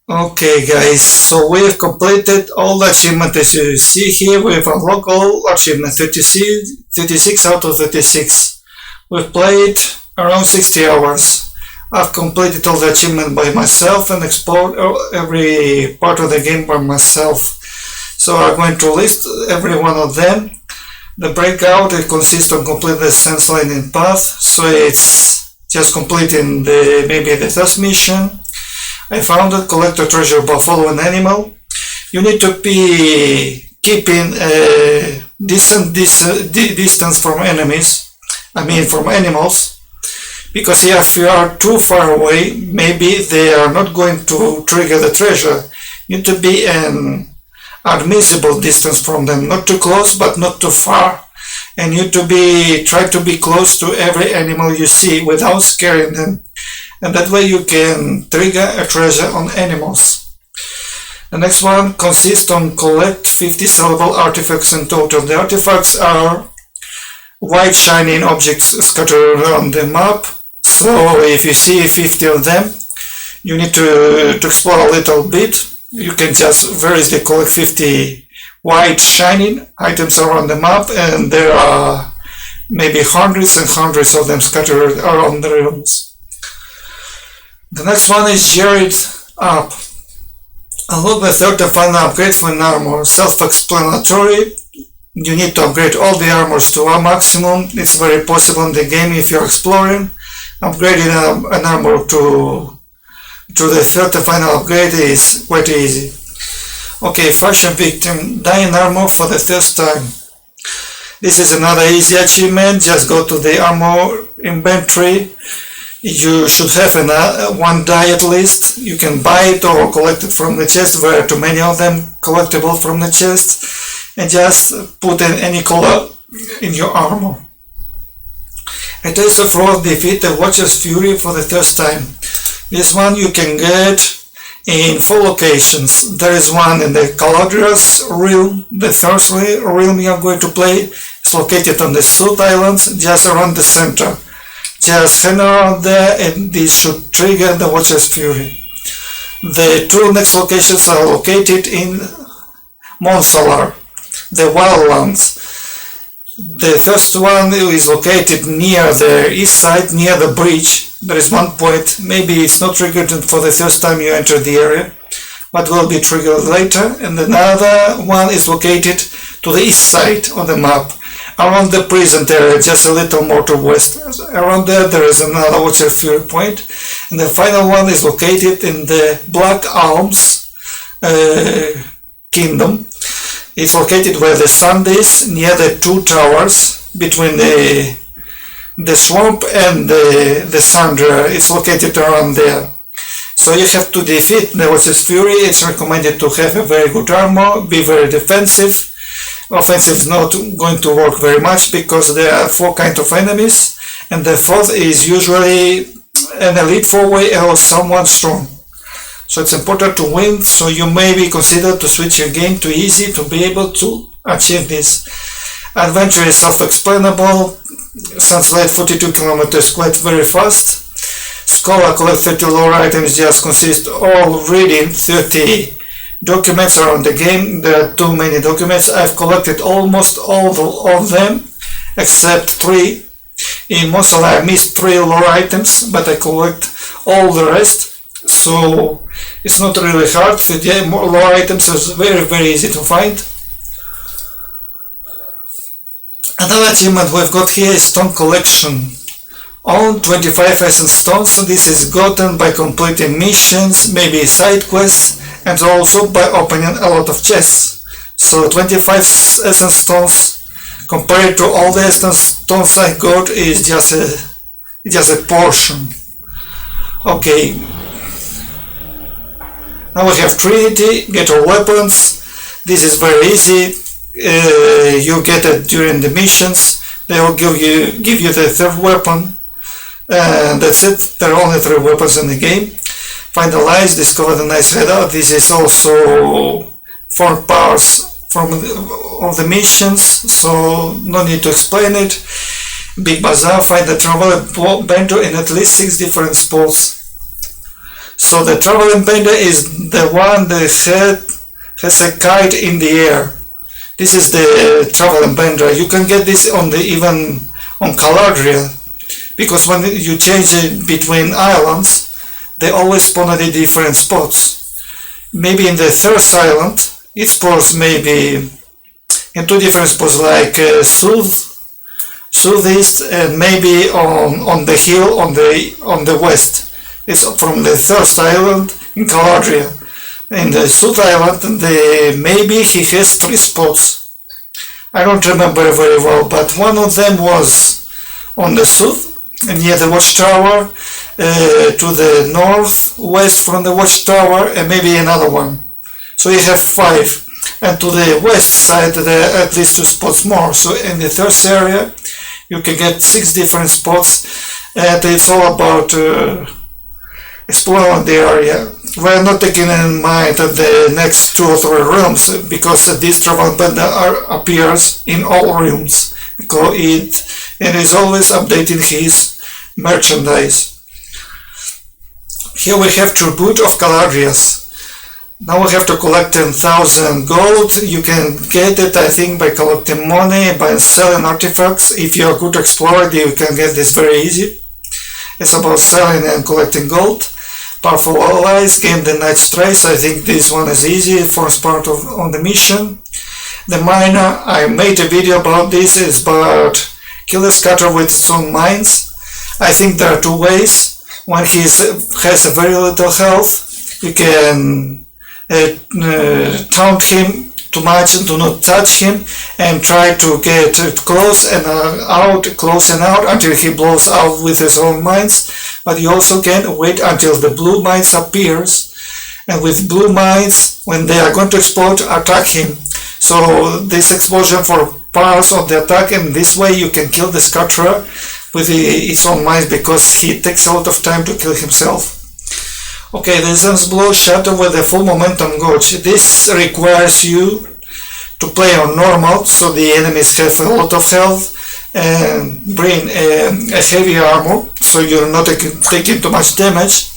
Okay guys, so we've completed all the achievements as you see here. We've unlocked all achievement 36 out of 36. We've played around 60 hours. I've completed all the achievements by myself and explored every part of the game by myself. So I'm going to list every one of them. The breakout, it consists of completing the sense lightning path, so it's just completing maybe the first mission. I found it, collect a treasure by following animal. You need to be keeping a decent distance from enemies, from animals, because if you are too far away, maybe they are not going to trigger the treasure. You need to be an admissible distance from them, not too close but not too far, and you try to be close to every animal you see without scaring them, and that way you can trigger a treasure on animals. The next one consists on collect 50 sellable artifacts in total. The artifacts are white shining objects scattered around the map, so if you see 50 of them, you need to explore a little bit. You can just variously collect 50 white shining items around the map, and there are maybe hundreds and hundreds of them scattered around the realms. The next one is Jared Up. Unlock the third and final upgrade for an armor. Self-explanatory. You need to upgrade all the armors to a maximum. It's very possible in the game if you're exploring. Upgrading an armor to the third and final upgrade is quite easy. Okay, Fashion Victim. Dye an armor for the first time. This is another easy achievement. Just go to the armor inventory. You should have one dye at least. You can buy it or collect it from the chest. There are too many of them collectible from the chest. And just put in any color in your armor. A Taste of Wrath, defeat the Watcher's Fury for the first time. This one you can get in 4 locations. There is one in the Caladrius realm. The first realm you are going to play is located on the South Islands, just around the center. Just hang around there and this should trigger the Watcher's Fury. The 2 next locations are located in Monsalar, the Wildlands. The first one is located near the east side, near the bridge. There is one point, maybe it's not triggered for the first time you enter the area, but will be triggered later. And another one is located to the east side on the map, around the present area, just a little more to west. Around there is another Watcher's Fury point. And the final one is located in the Black Alms Kingdom. It's located where the sun is, near the 2 towers, between the swamp and the Sandra. It's located around there. So you have to defeat the Watcher's Fury. It's recommended to have a very good armor, be very defensive. Offensive is not going to work very much because there are 4 kinds of enemies, and the 4th is usually an elite 4-way or someone strong. So it's important to win, so you may be considered to switch your game to easy to be able to achieve this. Adventure is self-explainable. Sunlight 42 kilometers, quite very fast. Scholar collect 30 lore items, just consist of reading 30 documents around the game. There are too many documents. I've collected almost all of them except 3. In Monsalar I missed 3 lore items, but I collect all the rest. So it's not really hard. The lore items is very easy to find. Another achievement we've got here is Stone Collection. Own 25 essence stones. This is gotten by completing missions, maybe side quests, and also by opening a lot of chests. So 25 essence stones compared to all the essence stones I got is just a portion. Okay. Now we have Trinity, get all weapons. This is very easy. You get it during the missions. They will give you the 3rd weapon. That's it. There are only 3 weapons in the game. Find the lights, discover the nice hideout. This is also 4 parts of the missions, so no need to explain it. Big Bazaar, find the traveler bender in at least 6 different spots. So the traveling bender is the one that has a kite in the air. This is the traveling bender. You can get this even on Galadriel, because when you change it between islands, they always spawn at different spots. Maybe in the third island, it spawns maybe in two different spots, like southeast, and maybe on the hill on the west. It's from the third island in Galadriel. In the South Island, maybe he has three spots. I don't remember very well, but one of them was on the south, near the watchtower, to the northwest from the watchtower, and maybe another one. So you have five. And to the west side, there are at least two spots more. So in the third area, you can get 6 different spots, and it's all about exploring the area. We're not taking in mind the next 2 or 3 rooms, because this travel bender appears in all rooms, because it is always updating his merchandise. Here we have Tribute of Galadriel. Now we have to collect 10,000 gold. You can get it, I think, by collecting money, by selling artifacts. If you're a good explorer, you can get this very easy. It's about selling and collecting gold. Powerful allies, gain the Knight's Trace. I think this one is easy, it forms part of on the mission. The miner, I made a video about this. It's about kill the scatter with strong mines. I think there are 2 ways. When he has very little health, you can taunt him too much, do not touch him, and try to get close and out until he blows out with his own mines. But you also can wait until the blue mines appears, and with blue mines, when they are going to explode, attack him. So this explosion for powers of the attack, and this way you can kill the Scatterer with his own mines, because he takes a lot of time to kill himself. Okay, the Zen's Blow Shatter with the full momentum gauge. This requires you to play on normal, so the enemies have a lot of health and bring a heavy armor, so you're not taking too much damage.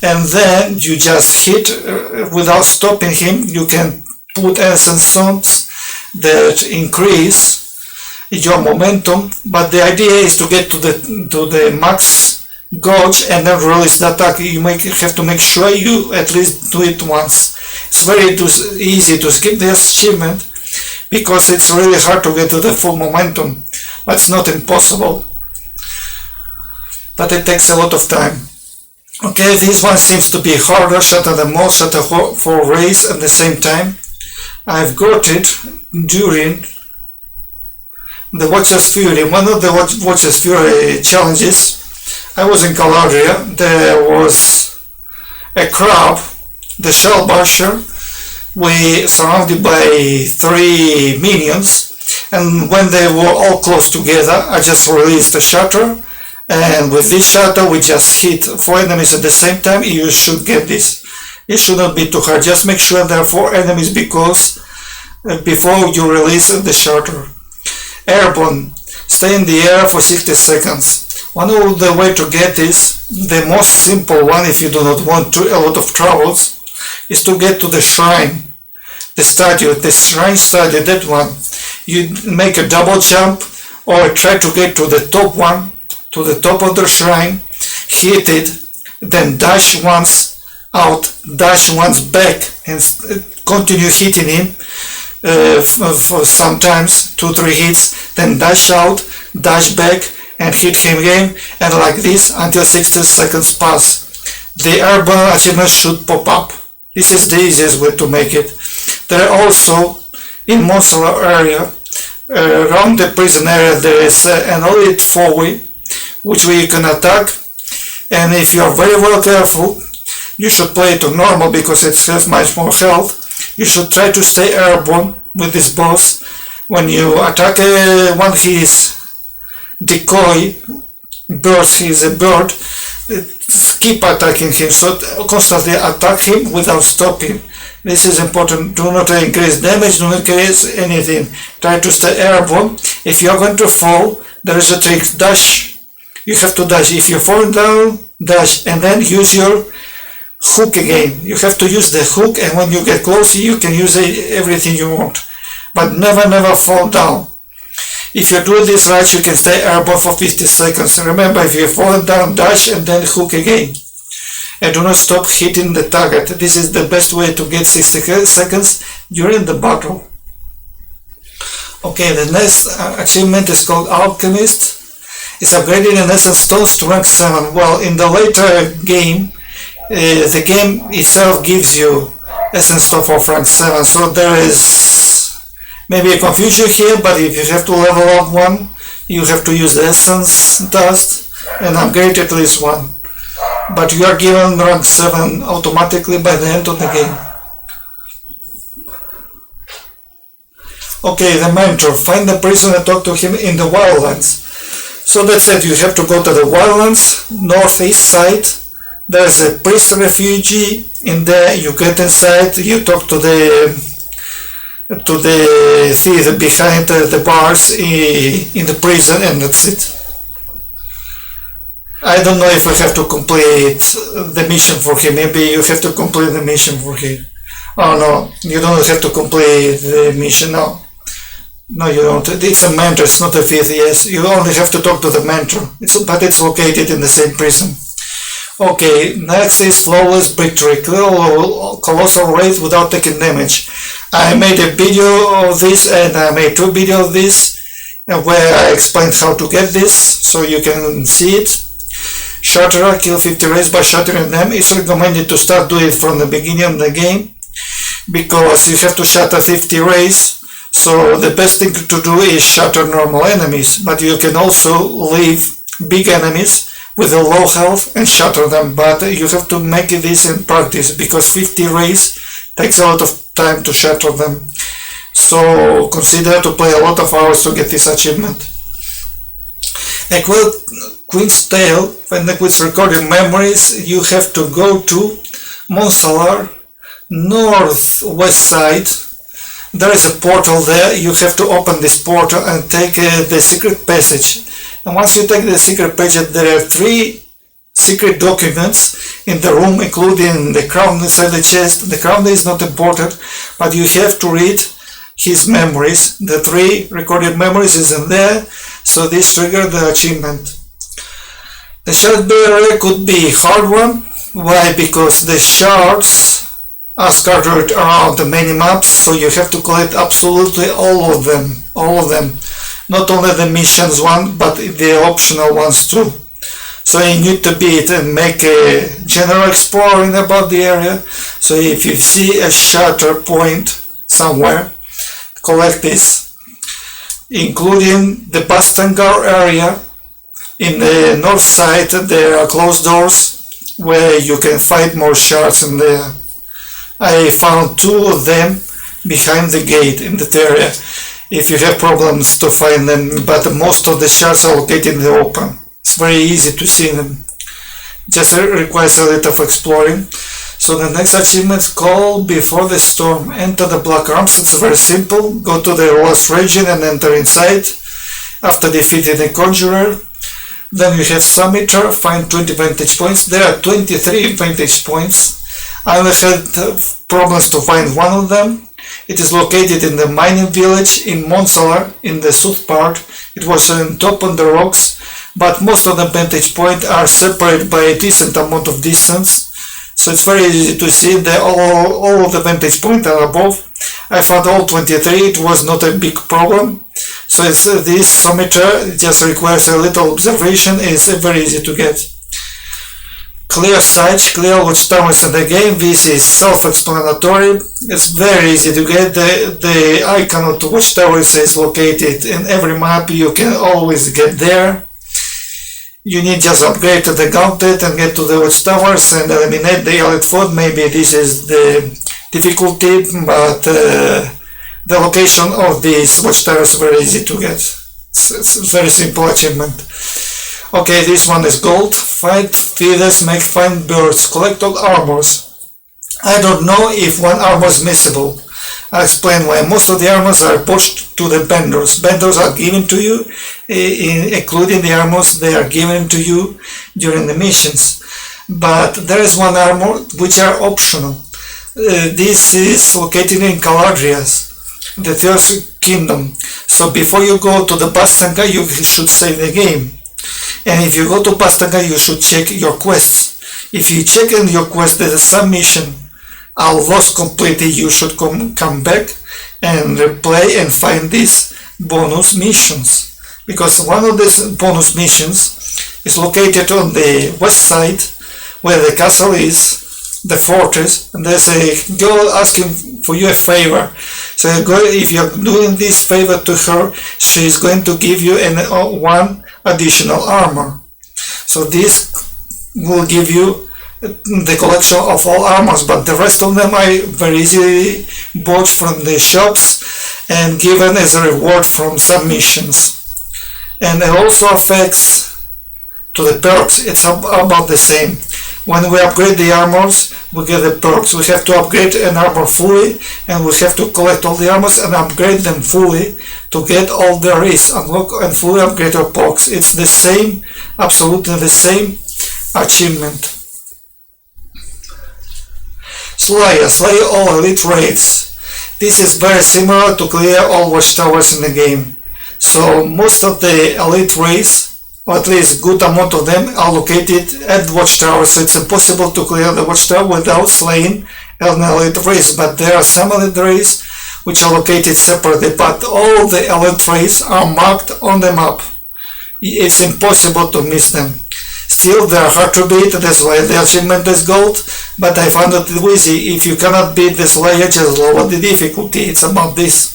And then you just hit without stopping him. You can put essence stones that increase your momentum, but the idea is to get to the max gauge and then release the attack. You have to make sure you at least do it once. It's very easy to skip the achievement, because it's really hard to get to the full momentum, but it's not impossible, but it takes a lot of time. Okay, this one seems to be harder. Shatter them all, shatter 4 rays at the same time. I've got it during the Watcher's Fury. One of the Watcher's Fury challenges, I was in Galadriel. There was a crab, the Shell Basher. We surrounded by 3 minions, and when they were all close together, I just released the shatter, and with this shatter we just hit 4 enemies at the same time. You should get this. It should not be too hard. Just make sure there are 4 enemies before you release the shatter. Airborne. Stay in the air for 60 seconds. One of the way to get this, the most simple one if you do not want a lot of troubles, is to get to the shrine, the shrine statue, that one. You make a double jump, or try to get to the top one, to the top of the shrine, hit it, then dash once out, dash once back, and continue hitting him for sometimes 2-3 hits, then dash out, dash back, and hit him again, and like this until 60 seconds pass. The airborne achievement should pop up. This is the easiest way to make it. There are also, in monster area, around the prison area, there is an elite foe, which way you can attack, and if you are very well careful, you should play it on normal, because it has much more health. You should try to stay airborne with this boss. When you attack one, he is decoy bird, he is a bird, keep attacking him, so constantly attack him without stopping. This is important. Do not increase damage, do not increase anything. Try to stay airborne. If you are going to fall, there is a trick, dash. You have to dash. If you're falling down, dash, and then use your hook again. You have to use the hook, and when you get close, you can use everything you want. But never fall down. If you do this right, you can stay airborne for 50 seconds. Remember, if you fall down, dash and then hook again. And do not stop hitting the target. This is the best way to get 60 seconds during the battle. Okay, the next achievement is called Alchemist. It's upgraded in Essence Stones to rank 7. Well, in the later game, the game itself gives you Essence Stone for rank 7, so there is maybe a confusion here, but if you have to level up one, you have to use the Essence Dust and upgrade at least one. But you are given rank 7 automatically by the end of the game. Okay, the mentor. Find the priest and talk to him in the Wildlands. So that's it, you have to go to the Wildlands, northeast side. There's a priest refugee in there, you get inside, you talk to the thief behind the bars in the prison, and that's it. I don't know if I have to complete the mission for him. Maybe you have to complete the mission for him. Oh no, you don't have to complete the mission, no. No, you don't. It's a mentor, it's not a thief, yes. You only have to talk to the mentor. But it's located in the same prison. Okay, next is Flawless Victory. Colossal raid without taking damage. I made a video of this, and I made 2 videos of this where I explained how to get this, so you can see it. Shatterer, kill 50 raids by shattering them. It's recommended to start doing it from the beginning of the game, because you have to shatter 50 raids. So the best thing to do is shatter normal enemies, but you can also leave big enemies with a low health and shatter them, but you have to make this in practice, because 50 raids takes a lot of time to shatter them. So consider to play a lot of hours to get this achievement. A Queen's Tale. When the Queen's recording memories, you have to go to Monsalar, northwest side. There is a portal there. You have to open this portal and take the secret passage. And once you take the secret passage, there are 3 secret documents in the room, including the crown inside the chest. The crown is not important, but you have to read his memories. The 3 recorded memories is in there, so this triggered the achievement. The shard bearer could be a hard one. Why? Because the shards are scattered around the many maps, so you have to collect absolutely all of them. Not only the missions one, but the optional ones too. So you need to beat and make a general exploring about the area. So if you see a shatter point somewhere, collect this, including the Bastangar area. In the north side there are closed doors where you can find more shards in there. I found 2 of them behind the gate in that area, if you have problems to find them, but most of the shards are located in the open. It's very easy to see them, just requires a little of exploring. So the next achievement is called Before the Storm. Enter the Black Arms. It's very simple. Go to the last region and enter inside after defeating the Conjurer. Then you have Summiter, find 20 vantage points. There are 23 vantage points. I only had problems to find one of them. It is located in the mining village in Monsalar, in the south part. It was on top on the rocks, but most of the vantage points are separated by a decent amount of distance. So it's very easy to see that all of the vantage points are above. I found all 23, it was not a big problem. So this Summiter just requires a little observation, it's very easy to get. Clear sight, clear watchtowers in the game. This is self-explanatory. It's very easy to get. The icon of the watchtowers is located in every map. You can always get there. You need just upgrade to the gauntlet and get to the watchtowers and eliminate the elite food. Maybe this is the difficulty, but the location of these watchtowers is very easy to get. It's a very simple achievement. Okay, this one is gold. Fight feathers, make fine birds, collect all armors. I don't know if one armor is missable. I'll explain why. Most of the armors are pushed to the vendors. Vendors are given to you, including the armors they are given to you during the missions. but there is one armor which are optional. This is located in Caladrias, the First Kingdom. So before you go to the Bastanga, you should save the game. And if you go to Bastanga, you should check your quests. If you check in your quest that some mission are lost completely, you should come back and replay and find these bonus missions. Because one of these bonus missions is located on the west side where the castle is, the fortress, and there's a girl asking for you a favor. So if you're doing this favor to her, she is going to give you one additional armor. So this will give you the collection of all armors, but the rest of them are very easily bought from the shops and given as a reward from some missions. And it also affects to the perks. It's about the same. When we upgrade the armors, we get the perks. We have to upgrade an armor fully, and we have to collect all the armors and upgrade them fully to get all there is, unlock and fully upgrade our perks. It's the same, absolutely the same achievement. Slay all elite raids. This is very similar to clear all watchtowers in the game. So most of the elite raids, or at least good amount of them, are located at watchtowers, so it's impossible to clear the watchtower without slaying an elite race. But there are some elite races which are located separately, but all the elite races are marked on the map. It's impossible to miss them. Still, they are hard to beat, that's why the achievement is gold, but I found it easy. If you cannot beat the Slayer, just lower the difficulty. It's about this.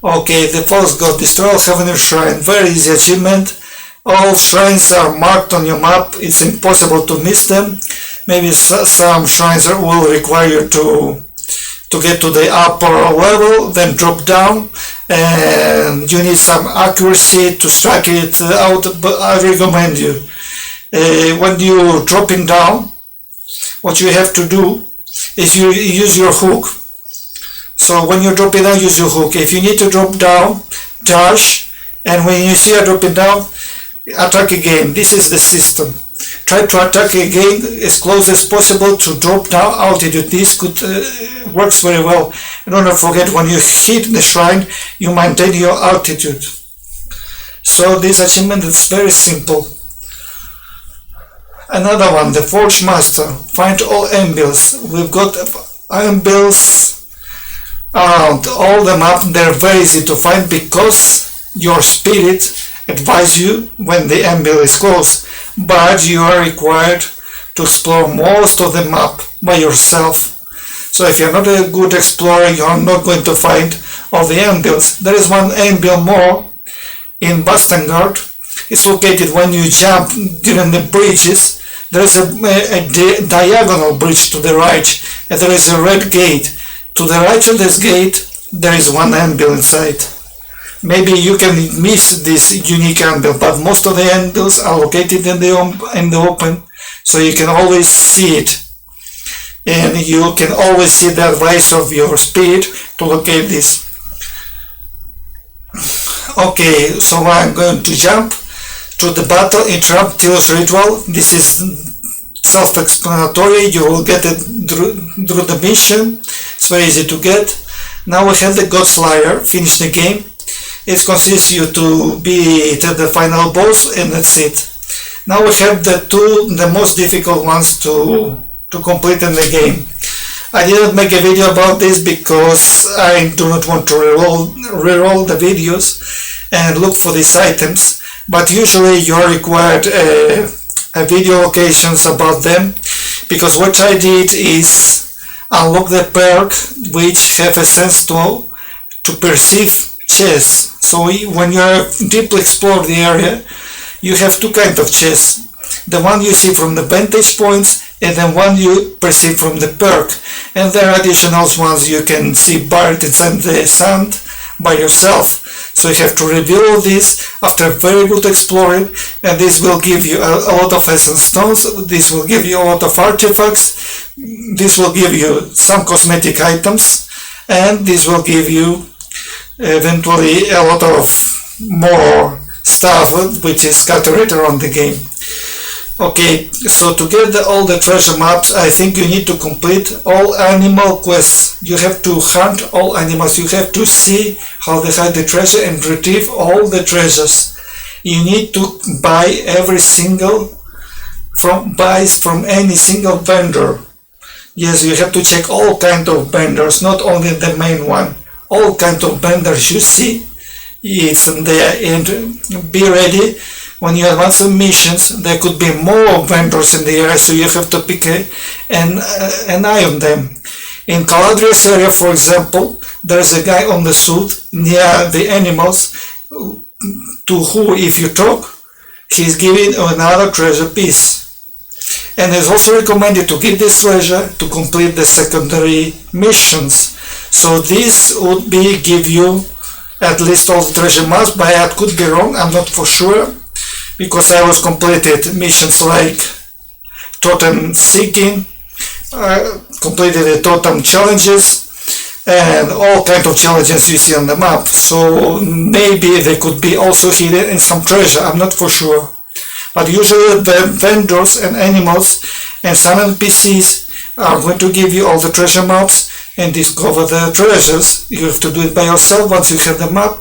Okay, the False God, destroy all Heavenly Shrine. Very easy achievement. All shrines are marked on your map. It's impossible to miss them. Maybe some shrines will require you to get to the upper level, then drop down, and you need some accuracy to strike it out, but I recommend you. When you're dropping down, what you have to do is you use your hook. So when you're dropping down, use your hook. If you need to drop down, dash, and when you see her dropping down, attack again. This is the system. Try to attack again as close as possible to drop down altitude. This works very well. And don't forget, when you hit the shrine, you maintain your altitude. So this achievement is very simple. Another one, the Forge Master. Find all anvils. We've got anvils around all the map. They're very easy to find because your spirit advise you when the anvil is close, but you are required to explore most of the map by yourself. So if you're not a good explorer, you are not going to find all the anvils. There is one anvil more in Bastangard. It's located when you jump during the bridges. There is a diagonal bridge to the right, and there is a red gate. To the right of this gate, there is one anvil inside. Maybe you can miss this unique anvil, but most of the anvils are located in the open, so you can always see it. And you can always see the advice of your spirit to locate this. Okay, so I'm going to jump to the battle, interrupt Telos ritual. This is self-explanatory. You will get it through the mission. It's very easy to get. Now we have the God Slayer. Finish the game. It consists you to beat the final boss, and that's it. Now we have the most difficult ones to complete in the game. I didn't make a video about this because I do not want to reroll the videos and look for these items, but usually you are required a video locations about them, because what I did is unlock the perk which have a sense to perceive chests. So when you deeply explore the area, you have two kinds of chests. The one you see from the vantage points, and then one you perceive from the perk. And there are additional ones you can see buried inside the sand by yourself. So you have to reveal this after very good exploring, and this will give you a lot of essence stones, this will give you a lot of artifacts, this will give you some cosmetic items, and this will give you eventually a lot of more stuff which is scattered around the game. Okay, so to get all the treasure maps, I think you need to complete all animal quests. You have to hunt all animals. You have to see how they hide the treasure and retrieve all the treasures. You need to buy every single buys from any single vendor. Yes, you have to check all kind of vendors, not only the main one. All kind of vendors you see, it's there, and be ready. When you advance the missions, there could be more vendors in the area, so you have to pick an eye on them. In Caladrius area, for example, there's a guy on the suit near the animals to who, if you talk, he's giving another treasure piece. And it's also recommended to get this treasure to complete the secondary missions. So this would give you at least all the treasure maps, but I could be wrong, I'm not for sure, because I was completed missions like totem seeking, completed the totem challenges, and all kind of challenges you see on the map. So maybe they could be also hidden in some treasure, I'm not for sure. But usually the vendors and animals and some NPCs are going to give you all the treasure maps and discover the treasures. You have to do it by yourself once you have the map.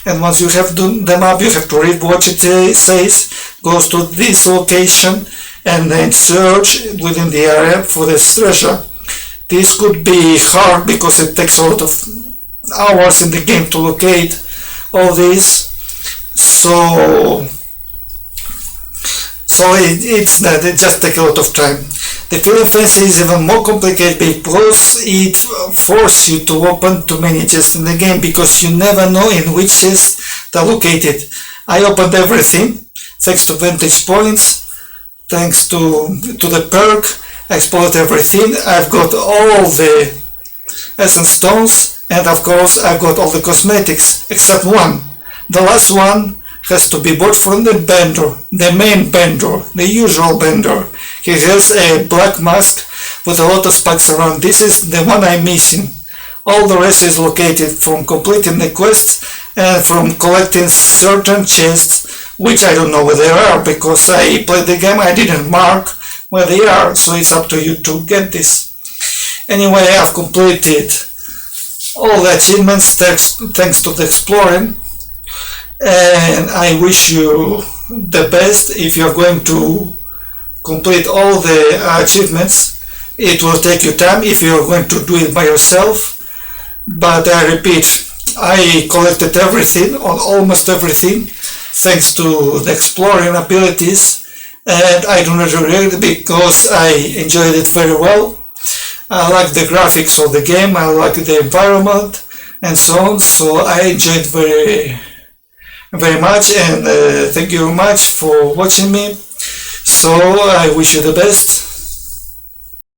And once you have done the map, you have to read what it says, goes to this location, and then search within the area for this treasure. This could be hard because it takes a lot of hours in the game to locate all these. So it's that it just takes a lot of time. The Feeling Frenzy is even more complicated because it forces you to open too many chests in the game, because you never know in which chest they're located. I opened everything thanks to vantage points, thanks to the perk. I explored everything. I've got all the essence stones, and of course I've got all the cosmetics except one. The last one has to be bought from the vendor, the main vendor, the usual vendor. He has a black mask with a lot of spikes around. This is the one I'm missing. All the rest is located from completing the quests and from collecting certain chests, which I don't know where they are, because I played the game, I didn't mark where they are, so it's up to you to get this. Anyway, I have completed all the achievements thanks to the exploring, and I wish you the best if you're going to complete all the achievements. It will take you time if you're going to do it by yourself, but I repeat, I collected everything, or almost everything, thanks to the exploring abilities, and I do not regret it because I enjoyed it very well. I like the graphics of the game, I like the environment and so on, so I enjoyed very much, and thank you very much for watching me. So I wish you the best.